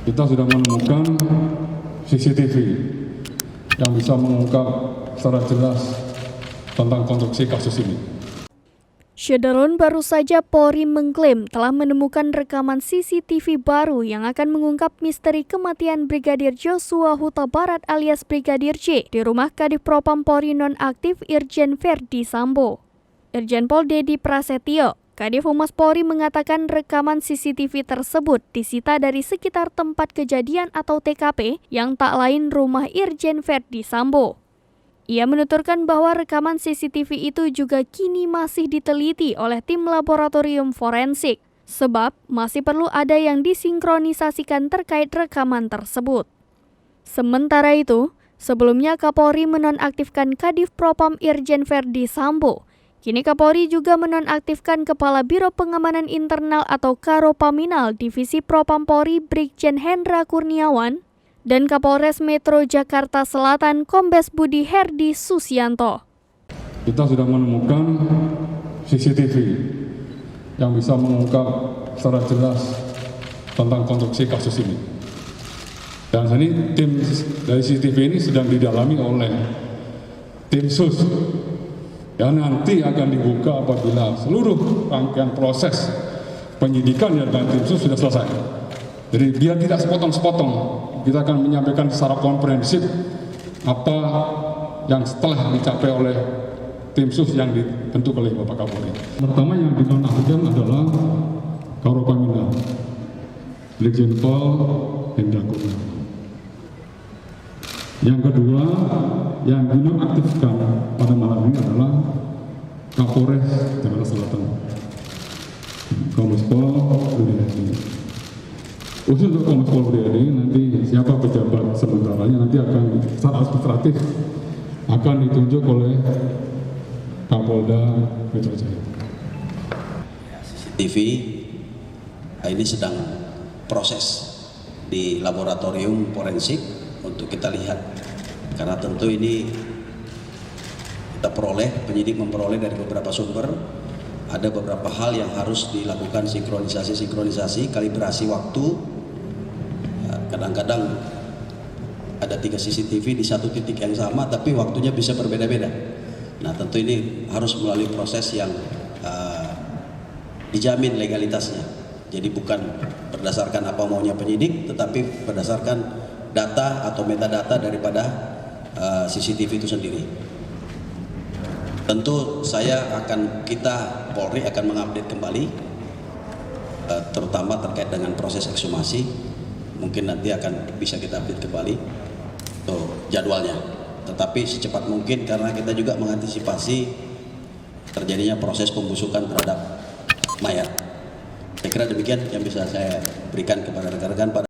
kita sudah menemukan CCTV yang bisa mengungkap secara jelas tentang konstruksi kasus ini. Syederun baru saja Polri mengklaim telah menemukan rekaman CCTV baru yang akan mengungkap misteri kematian Brigadir Joshua Huta Barat alias Brigadir J di rumah Kadif Propam Polri nonaktif Irjen Verdi Sambo. Irjen Pol Dedi Prasetyo, Kadif Humas Polri mengatakan rekaman CCTV tersebut disita dari sekitar tempat kejadian atau TKP yang tak lain rumah Irjen Verdi Sambo. Ia menuturkan bahwa rekaman CCTV itu juga kini masih diteliti oleh tim laboratorium forensik, sebab masih perlu ada yang disinkronisasikan terkait rekaman tersebut. Sementara itu, sebelumnya Kapolri menonaktifkan Kadif Propam Irjen Verdi Sambo. Kini Kapolri juga menonaktifkan Kepala Biro Pengamanan Internal atau Karopaminal Divisi Propam Polri Brigjen Hendra Kurniawan dan Kapolres Metro Jakarta Selatan Kombes Budi Herdi Susianto. Kita sudah menemukan CCTV yang bisa mengungkap secara jelas tentang konstruksi kasus ini. Dan saat ini tim dari CCTV ini sedang didalami oleh tim sus yang nanti akan dibuka apabila seluruh rangkaian proses penyidikan yang dengan tim sus sudah selesai. Jadi biar tidak sepotong-sepotong, kita akan menyampaikan secara komprehensif apa yang setelah dicapai oleh tim sus yang dibentuk oleh Bapak Kapolri. Pertama yang dinonaktifkan adalah Karopaminal, Brigjen Pol Hendra Kurniawan. Yang kedua yang dinonaktifkan pada malam ini adalah Kapolres Jakarta Selatan, Kombes Pol Budi Herdi. Khusus untuk Kombes Pol Budi Herdi, nanti siapa pejabat sementaranya nanti akan secara administratif akan ditunjuk oleh Kapolda Metro Jaya. CCTV ini sedang proses di laboratorium forensik untuk kita lihat, karena tentu ini kita penyidik memperoleh dari beberapa sumber, ada beberapa hal yang harus dilakukan sinkronisasi, kalibrasi waktu. Kadang-kadang ada 3 CCTV di satu titik yang sama tapi waktunya bisa berbeda-beda. Nah tentu ini harus melalui proses yang dijamin legalitasnya. Jadi bukan berdasarkan apa maunya penyidik, tetapi berdasarkan data atau metadata daripada CCTV itu sendiri. Tentu kita Polri akan mengupdate kembali, terutama terkait dengan proses ekshumasi. Mungkin nanti akan bisa kita update kembali jadwalnya. Tetapi secepat mungkin karena kita juga mengantisipasi terjadinya proses pembusukan terhadap mayat. Saya kira demikian yang bisa saya berikan kepada rekan-rekan pada